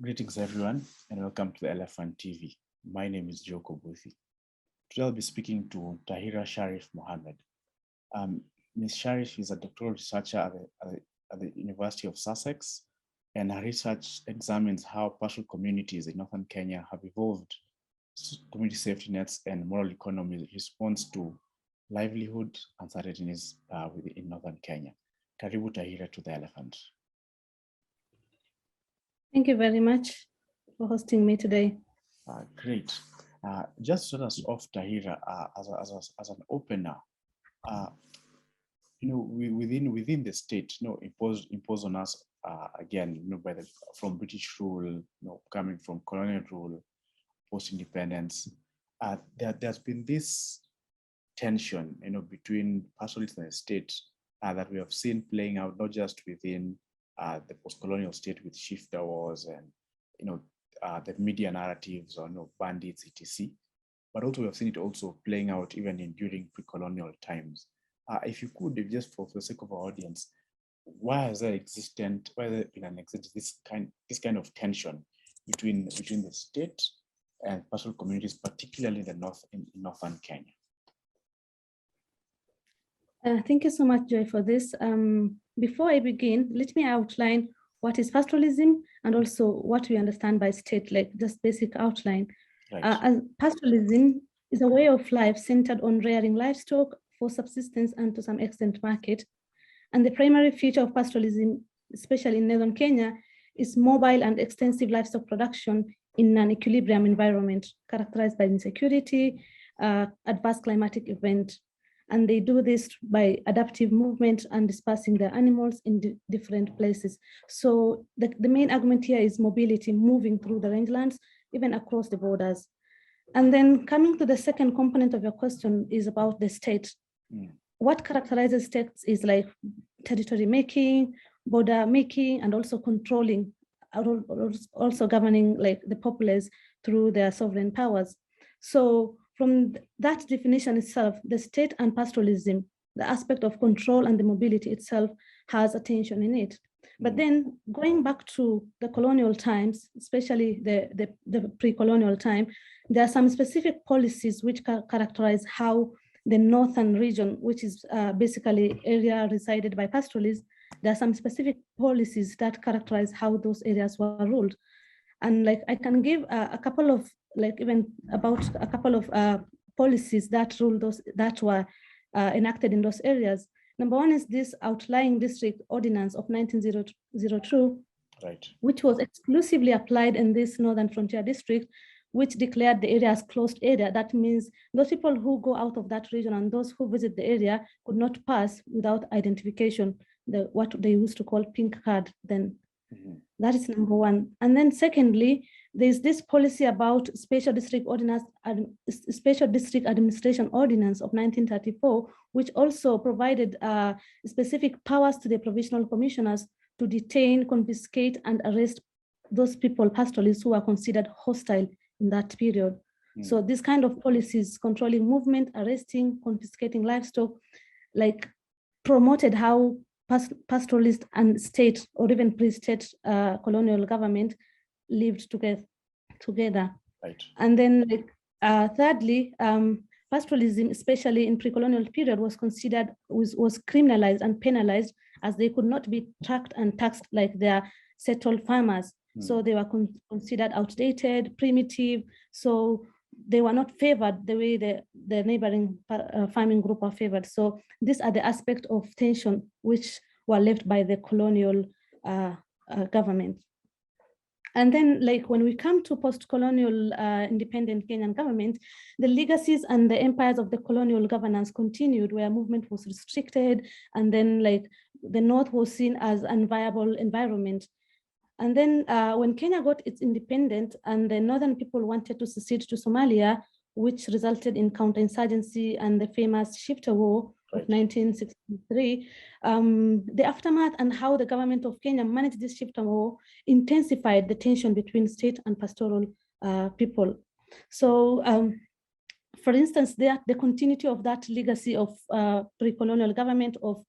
Greetings, everyone, and welcome to the Elephant TV. My name is Joko Buthi. Today I'll be speaking to Tahira Shariff Mohamed. Ms. Shariff is a doctoral researcher at the University of Sussex, and her research examines how pastoral communities in northern Kenya have evolved community safety nets and moral economy response to livelihood uncertainties in northern Kenya. Karibu Tahira to the Elephant. Thank you very much for hosting me today. Great. Just to start us off, Tahira, as an opener, within the state, imposed on us again, from British rule, coming from colonial rule, post-independence, there's been this tension, between pastoralists and the state that we have seen playing out not just within the post-colonial state with shifter wars and the media narratives on bandits, etc. But also we have seen it also playing out even during pre-colonial times. If you could, just for the sake of our audience, why has there been this kind of tension between the state and pastoral communities, particularly in northern Kenya? Thank you so much, Joy, for this. Before I begin, let me outline what is pastoralism and also what we understand by state, like just basic outline. Right. Pastoralism is a way of life centered on rearing livestock for subsistence and to some extent market. And the primary feature of pastoralism, especially in northern Kenya, is mobile and extensive livestock production in an equilibrium environment characterized by insecurity, adverse climatic event. And they do this by adaptive movement and dispersing their animals in different places. So the main argument here is mobility, moving through the rangelands, even across the borders. And then coming to the second component of your question is about the state. What characterizes states is like territory making, border making, and also controlling, also governing like the populace through their sovereign powers. So from that definition itself, the state and pastoralism, the aspect of control and the mobility itself has a tension in it. But then going back to the colonial times, especially the pre-colonial time, there are some specific policies which characterize how the northern region, which is basically area resided by pastoralists, there are some specific policies that characterize how those areas were ruled. And like I can give a couple of policies that ruled those that were enacted in those areas. Number one is this outlying district ordinance of 1902, right, which was exclusively applied in this northern frontier district, which declared the area as closed area. That means those people who go out of that region and those who visit the area could not pass without identification, what they used to call pink card then. That is number one. And then secondly, there's this policy about special district administration ordinance of 1934, which also provided specific powers to the provincial commissioners to detain, confiscate, and arrest those people, pastoralists, who are considered hostile in that period. So this kind of policies, controlling movement, arresting, confiscating livestock, like promoted how pastoralist and state or even pre-state colonial government lived together. Right. And then thirdly, pastoralism, especially in pre-colonial period, was considered, was criminalized and penalized, as they could not be tracked and taxed like their settled farmers. So they were considered outdated, primitive. So they were not favored the way the neighboring farming group are favored. So these are the aspects of tension which were left by the colonial government. And then like when we come to post-colonial independent Kenyan government, the legacies and the empires of the colonial governance continued, where movement was restricted. And then like the North was seen as an unviable environment. And then when Kenya got its independence and the northern people wanted to secede to Somalia, which resulted in counterinsurgency and the famous shifter war of 1963, the aftermath and how the government of Kenya managed this shifter war intensified the tension between state and pastoral people. So for instance, the continuity of that legacy of pre-colonial government of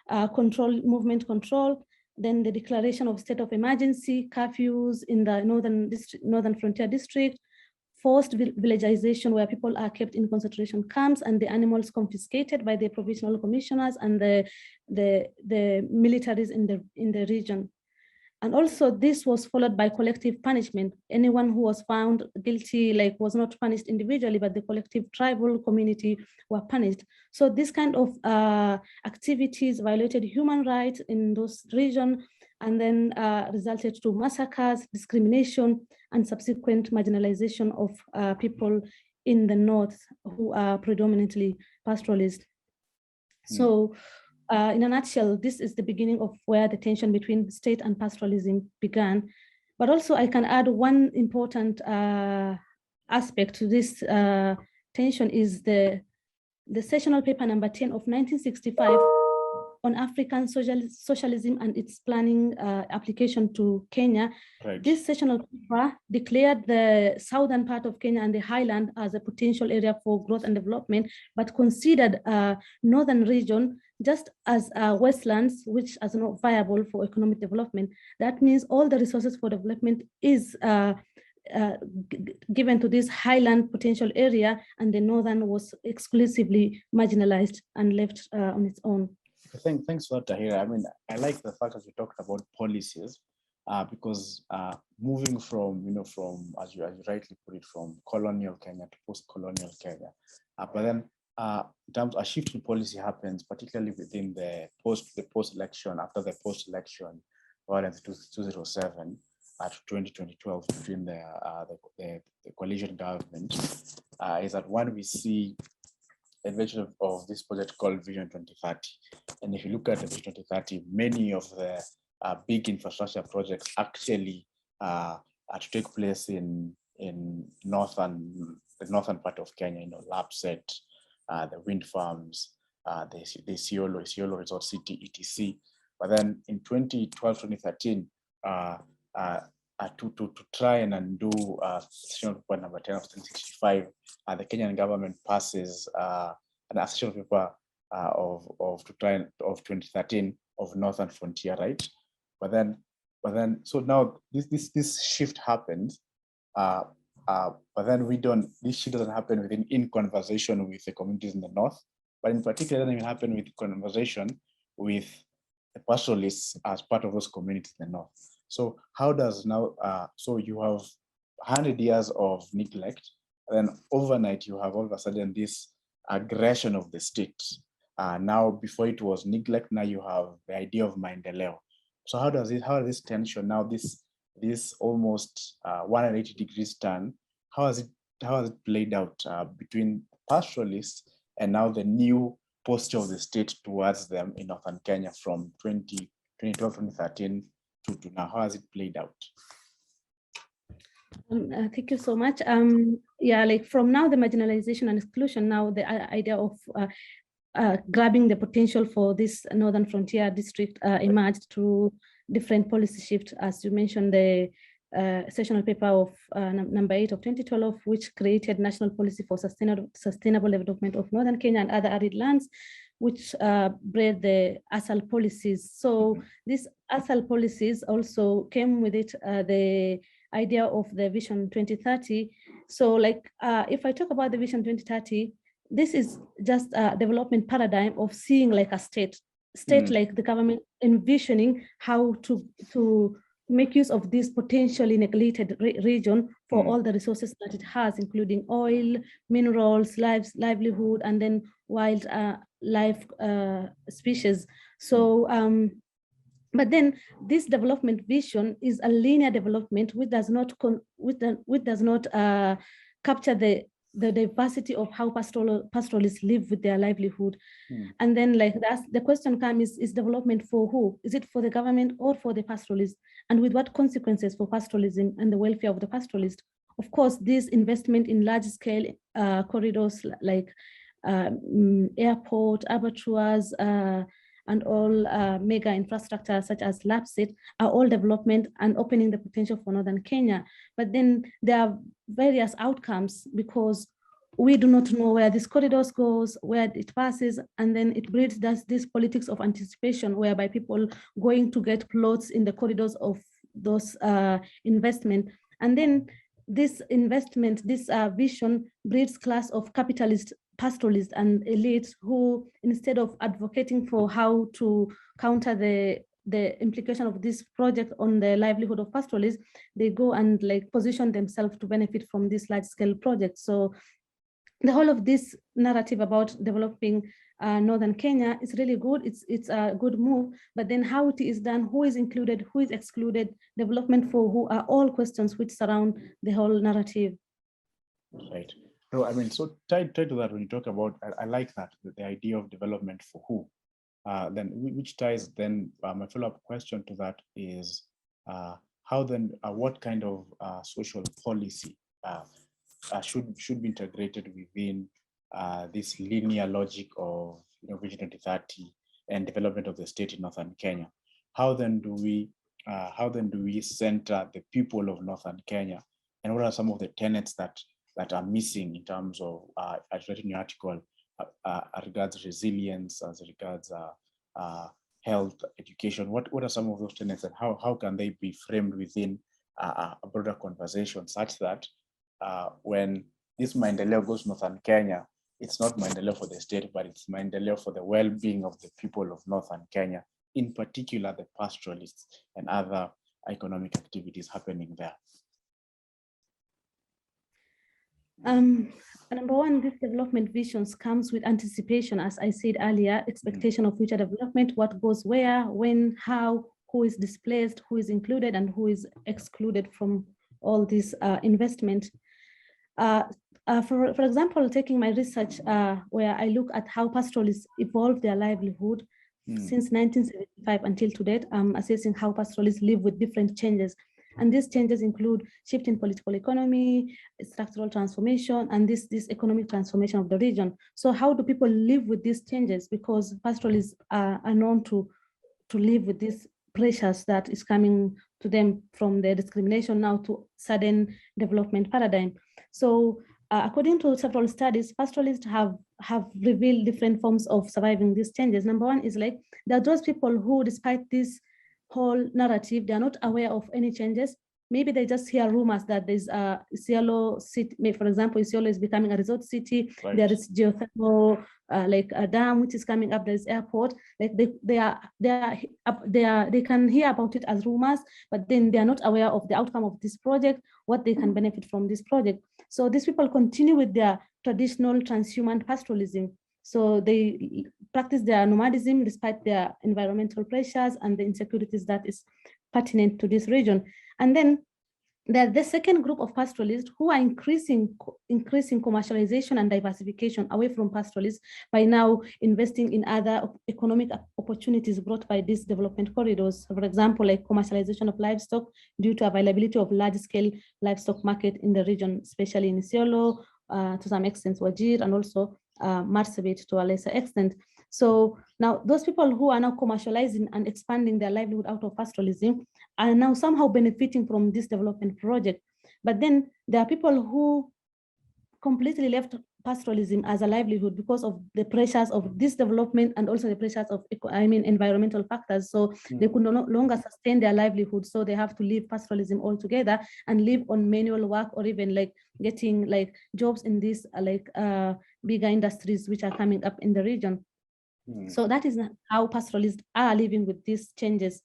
movement control, then the declaration of state of emergency, curfews in the northern frontier district, forced villagization where people are kept in concentration camps and the animals confiscated by the provincial commissioners and the militaries in the region. And also this was followed by collective punishment. Anyone who was found guilty was not punished individually, but the collective tribal community were punished. So this kind of activities violated human rights in those regions and then resulted to massacres, discrimination, and subsequent marginalization of people in the north who are predominantly pastoralists. So in a nutshell, this is the beginning of where the tension between state and pastoralism began. But also I can add one important aspect to this tension is the sessional paper number 10 of 1965 on African socialism and its planning application to Kenya. Right. This sessional paper declared the southern part of Kenya and the highland as a potential area for growth and development, but considered northern region just as westlands, which are not viable for economic development. That means all the resources for development is given to this highland potential area, and the northern was exclusively marginalized and left on its own. Thanks for that, Tahira. I mean, I like the fact that you talked about policies because moving from, as you rightly put it, from colonial Kenya to post-colonial Kenya, but then in terms of a shift in policy happens, particularly within the post-election, after the post-election violence 2007 to 2012 between the coalition government, is that when we see the invention of this project called Vision 2030. And if you look at the Vision 2030, many of the big infrastructure projects actually are to take place in the northern part of Kenya, Lapset, the wind farms, the Isiolo Resort City, etc. But then in 2012, 2013, to try and undo sessional paper number 10 of 1965, the Kenyan government passes an sessional paper of 2013 of Northern Frontier, right? But then, so now this shift happens, but then this shift doesn't happen in conversation with the communities in the north, but in particular, it doesn't even happen with conversation with the pastoralists as part of those communities in the north. So how does now, so you have 100 years of neglect, and then overnight you have all of a sudden this aggression of the state. Now, before it was neglect, now you have the idea of maendeleo. So how does this tension, now this almost 180 degrees turn, how has it played out between pastoralists and now the new posture of the state towards them in northern Kenya from 2012, 2013 to now? How has it played out? Thank you so much. Yeah, from now the marginalization and exclusion, now the idea of grabbing the potential for this northern frontier district emerged through different policy shifts, as you mentioned, the sessional paper of number 8 of 2012, which created national policy for sustainable development of northern Kenya and other arid lands, which bred the ASAL policies. So these ASAL policies also came with it the idea of the Vision 2030. So if I talk about the Vision 2030, this is just a development paradigm of seeing like a state like the government envisioning how to make use of this potentially neglected region for all the resources that it has, including oil, minerals, livelihood, and then wild life species. So, but then this development vision is a linear development which does not capture the diversity of how pastoralists live with their livelihood. And then that's the question comes, is development for who? Is it for the government or for the pastoralists? And with what consequences for pastoralism and the welfare of the pastoralist? Of course, this investment in large scale corridors like airport, abattoirs, and all mega infrastructure such as Lapset are all development and opening the potential for northern Kenya. But then there are various outcomes because we do not know where this corridors goes, where it passes, and then it breeds this politics of anticipation, whereby people going to get plots in the corridors of those investment. And then this investment, this vision breeds class of capitalist, pastoralists, and elites who, instead of advocating for how to counter the implication of this project on the livelihood of pastoralists, they go and like position themselves to benefit from this large scale project. So the whole of this narrative about developing northern Kenya is really good. It's a good move, but then how it is done, who is included, who is excluded, development for who, are all questions which surround the whole narrative. Right. No, I mean, so tied to that, when you talk about, I like that, the idea of development for who. Then which ties then, my follow-up question to that is, how then, what kind of social policy should be integrated within this linear logic of Vision 2030 and development of the state in northern Kenya? How then do we center the people of northern Kenya, and what are some of the tenets that are missing in terms of, as written in your article, regards resilience, as regards health, education? What are some of those tenets, and how can they be framed within a broader conversation, such that when this maendeleo goes to northern Kenya, it's not maendeleo for the state, but it's maendeleo for the well-being of the people of northern Kenya, in particular the pastoralists and other economic activities happening there? Number one, this development visions comes with anticipation, as I said earlier, expectation of future development, what goes where, when, how, who is displaced, who is included, and who is excluded from all this investment. For example, taking my research where I look at how pastoralists evolved their livelihood since 1975 until to date, assessing how pastoralists live with different changes. And these changes include shift in political economy, structural transformation, and this economic transformation of the region. So how do people live with these changes? Because pastoralists are known to live with these pressures that is coming to them from the discrimination now to sudden development paradigm. So according to several studies, pastoralists have revealed different forms of surviving these changes. Number one is like, there are those people who, despite this whole narrative, they are not aware of any changes. Maybe they just hear rumors that there's a Isiolo city, for example, Isiolo is becoming a resort city. Right. There is geothermal, like a dam which is coming up. There's airport. Like they can hear about it as rumors, but then they are not aware of the outcome of this project, what they can benefit from this project. So these people continue with their traditional transhuman pastoralism. So they practice their nomadism despite their environmental pressures and the insecurities that is pertinent to this region. And then there's the second group of pastoralists who are increasing commercialization and diversification away from pastoralists by now investing in other economic opportunities brought by these development corridors. For example, like commercialization of livestock due to availability of large-scale livestock market in the region, especially in Isiolo, to some extent Wajir, and also Marsabit to a lesser extent. So now those people who are now commercializing and expanding their livelihood out of pastoralism are now somehow benefiting from this development project. But then there are people who completely left pastoralism as a livelihood because of the pressures of this development and also the pressures of environmental factors. So they could no longer sustain their livelihood. So they have to leave pastoralism altogether and live on manual work, or even like getting like jobs in these bigger industries which are coming up in the region. So that is how pastoralists are living with these changes.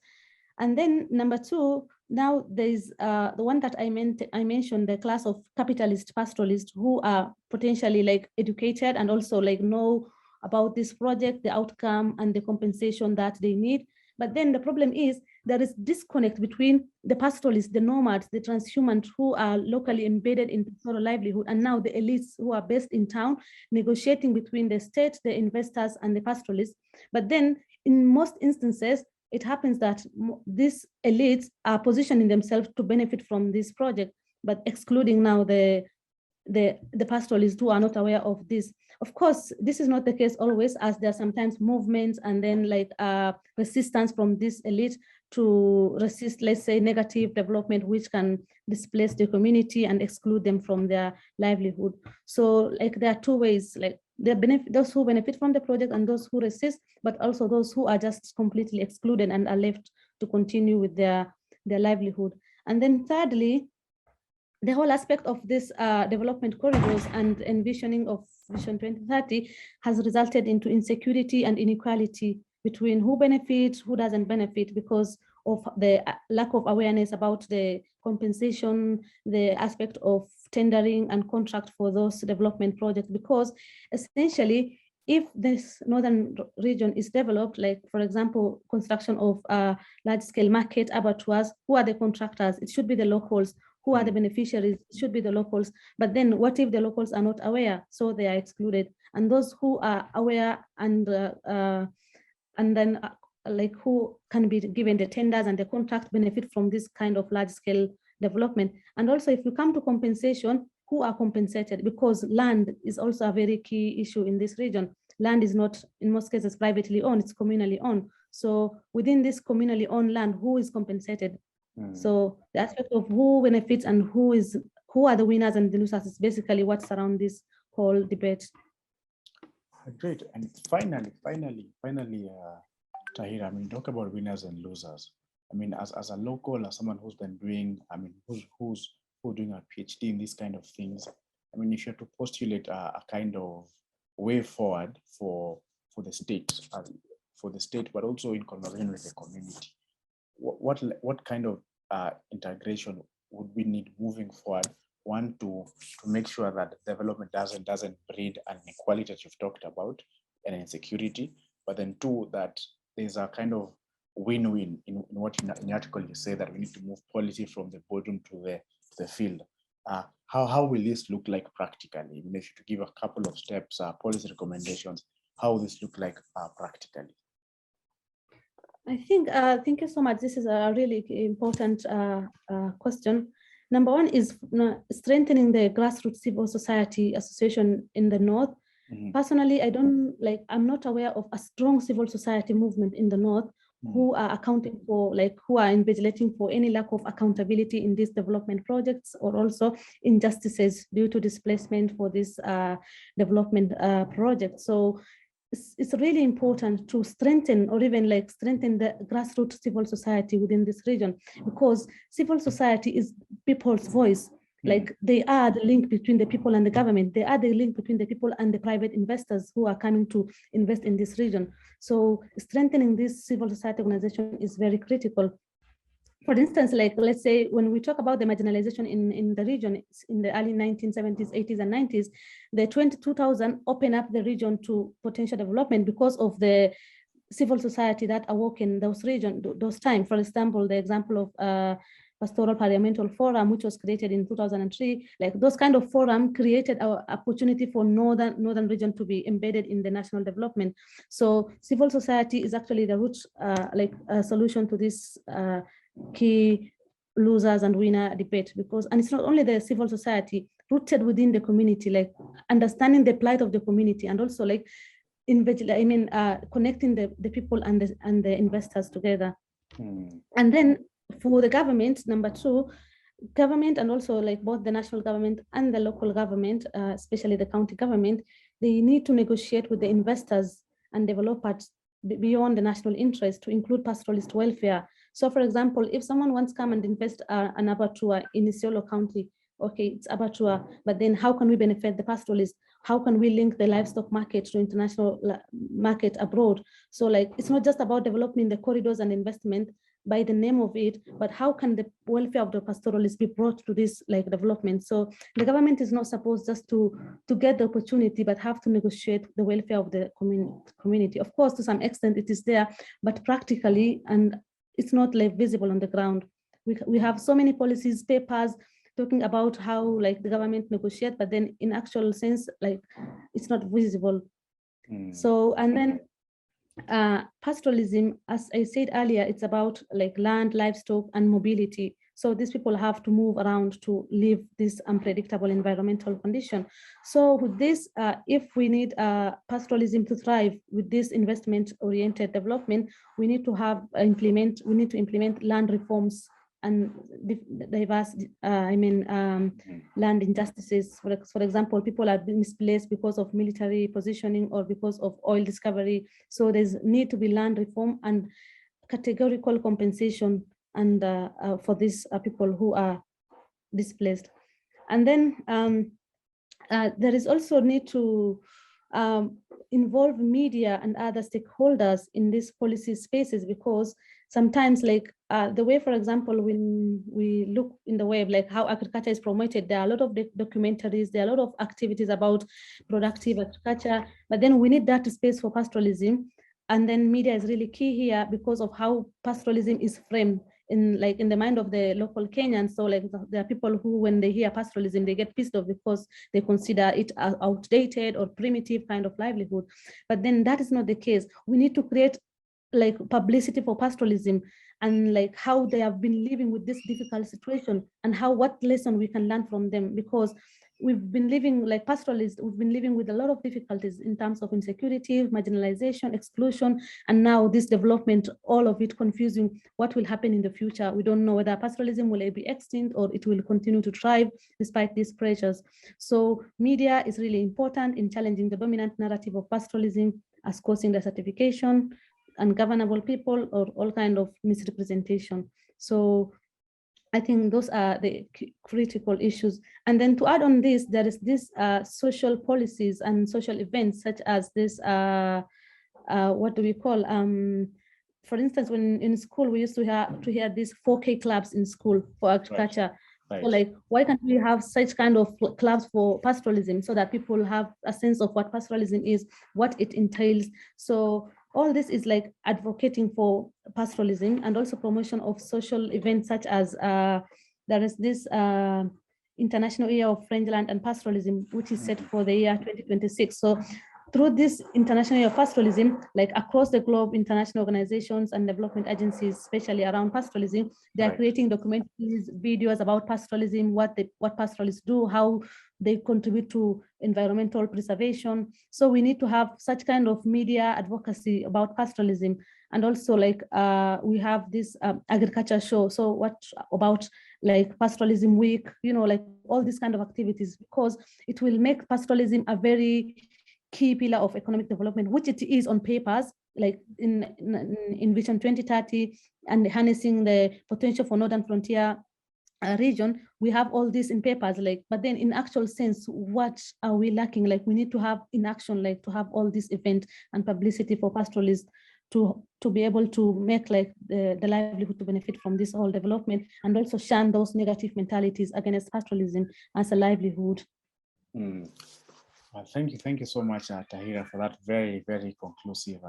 And then number two, now there's the one that I mentioned, the class of capitalist pastoralists who are potentially like educated and also like know about this project, the outcome and the compensation that they need. But then the problem is there is disconnect between the pastoralists, the nomads, the transhumans who are locally embedded in pastoral livelihood, and now the elites who are based in town, negotiating between the state, the investors, and the pastoralists. But then in most instances, it happens that these elites are positioning themselves to benefit from this project, but excluding now the pastoralists who are not aware of this. Of course, this is not the case always, as there are sometimes movements and then like resistance from this elite to resist, let's say, negative development, which can displace the community and exclude them from their livelihood. So like there are two ways, like those who benefit from the project and those who resist, but also those who are just completely excluded and are left to continue with their livelihood. And then thirdly, the whole aspect of this development corridors and envisioning of Vision 2030 has resulted into insecurity and inequality between who benefits, who doesn't benefit, because of the lack of awareness about the compensation, the aspect of tendering and contract for those development projects. Because essentially, if this northern region is developed, like for example, construction of large-scale market abattoirs, who are the contractors? It should be the locals. Who are the beneficiaries? It should be the locals. But then what if the locals are not aware? So they are excluded. And those who are aware and then like who can be given the tenders and the contract benefit from this kind of large scale development. And also if we come to compensation, who are compensated? Because land is also a very key issue in this region. Land is not, in most cases, privately owned, it's communally owned. So within this communally owned land, who is compensated? So the aspect of who benefits and who are the winners and the losers is basically what surrounds this whole debate. Great. And finally, Tahira, I mean, talk about winners and losers. I mean, as a local, as someone who's been doing, I mean, who's doing a PhD in these kind of things, I mean, if you have to postulate a kind of way forward for the state, but also in conversation with the community, what kind of integration would we need moving forward? One, to make sure that development doesn't breed an inequality that you've talked about and insecurity, but then two, that there's a kind of win-win in what in the article you say, that we need to move policy from the boardroom to the field. How will this look like practically? If you to give a couple of steps, policy recommendations, how will this look like practically? I think, thank you so much. This is a really important question. Number one is strengthening the grassroots civil society association in the North. Personally, I'm not aware of a strong civil society movement in the North who are accounting for, who are invigilating for any lack of accountability in these development projects, or also injustices due to displacement for this development project. So it's really important to strengthen, or even strengthen the grassroots civil society within this region, because civil society is people's voice. They are the link between the people and the government. They are the link between the people and the private investors who are coming to invest in this region. So strengthening this civil society organization is very critical. For instance, let's say when we talk about the marginalization in the region in the early 1970s, 80s, and 90s, the 2000 opened up the region to potential development because of the civil society that awoke in those regions, those times. For example, the example of Pastoral Parliamentary Forum, which was created in 2003, those kind of forum created an opportunity for northern region to be embedded in the national development. So civil society is actually the root, a solution to this key losers and winner debate, and it's not only the civil society rooted within the community, understanding the plight of the community, and also connecting the people and the investors together. And then for the government, number two, government, and also both the national government and the local government, especially the county government, they need to negotiate with the investors and developers beyond the national interest to include pastoralist welfare. So for example, if someone wants to come and invest an abattoir in Isiolo County, okay, it's abattoir, but then how can we benefit the pastoralists? How can we link the livestock market to international market abroad? So it's not just about developing the corridors and investment by the name of it, but how can the welfare of the pastoralists be brought to this development? So the government is not supposed just to get the opportunity, but have to negotiate the welfare of the community. Of course, to some extent it is there, but practically, and it's not visible on the ground. We have so many policies, papers talking about how the government negotiate, but then in actual sense, it's not visible. So, and then pastoralism, as I said earlier, it's about land, livestock, and mobility. So these people have to move around to live this unpredictable environmental condition. So with this, if we need pastoralism to thrive with this investment-oriented development, we need to implement land reforms and diverse, land injustices. For example, people are being misplaced because of military positioning or because of oil discovery. So there's need to be land reform and categorical compensation and for these people who are displaced. And then there is also need to involve media and other stakeholders in these policy spaces, because sometimes like the way, for example, when we look in the web, like how agriculture is promoted, there are a lot of documentaries, there are a lot of activities about productive agriculture, but then we need that space for pastoralism. And then media is really key here because of how pastoralism is framed in the mind of the local Kenyans. So like there are people who, when they hear pastoralism, they get pissed off because they consider it as outdated or primitive kind of livelihood. But then that is not the case. We need to create like publicity for pastoralism and like how they have been living with this difficult situation and what lesson we can learn from them, because we've been living like pastoralists, we've been living with a lot of difficulties in terms of insecurity, marginalization, exclusion, and now this development, all of it confusing what will happen in the future. We don't know whether pastoralism will be extinct or it will continue to thrive despite these pressures. So media is really important in challenging the dominant narrative of pastoralism as causing desertification, ungovernable people, or all kind of misrepresentation. So I think those are the critical issues. And then to add on this, there is this social policies and social events such as this, what do we call? For instance, when in school, we used to hear these 4K clubs in school for agriculture. Right. So like, why can't we have such kind of clubs for pastoralism so that people have a sense of what pastoralism is, what it entails? So all this is like advocating for pastoralism and also promotion of social events such as there is this International Year of Rangeland and Pastoralism, which is set for the year 2026. So through this International Year of Pastoralism, like across the globe, international organizations and development agencies, especially around pastoralism, they are creating documentaries, videos about pastoralism, what pastoralists do, how they contribute to environmental preservation. So we need to have such kind of media advocacy about pastoralism. And also like we have this agriculture show. So what about like pastoralism week, like all these kind of activities, because it will make pastoralism a very key pillar of economic development, which it is on papers, like in Vision 2030 and harnessing the potential for Northern Frontier region. We have all this in papers, like, but then in actual sense, what are we lacking? Like we need to have in action, like to have all this event and publicity for pastoralists to be able to make like the livelihood to benefit from this whole development, and also shun those negative mentalities against pastoralism as a livelihood. Well, thank you so much, Tahira, for that very, very conclusive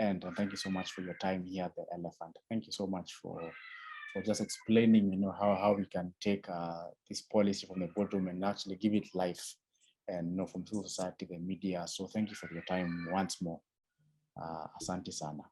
end, and thank you so much for your time here at the Elephant. Thank you so much for just explaining, how we can take this policy from the bottom and actually give it life, and from civil society, the media. So thank you for your time once more. Asante sana.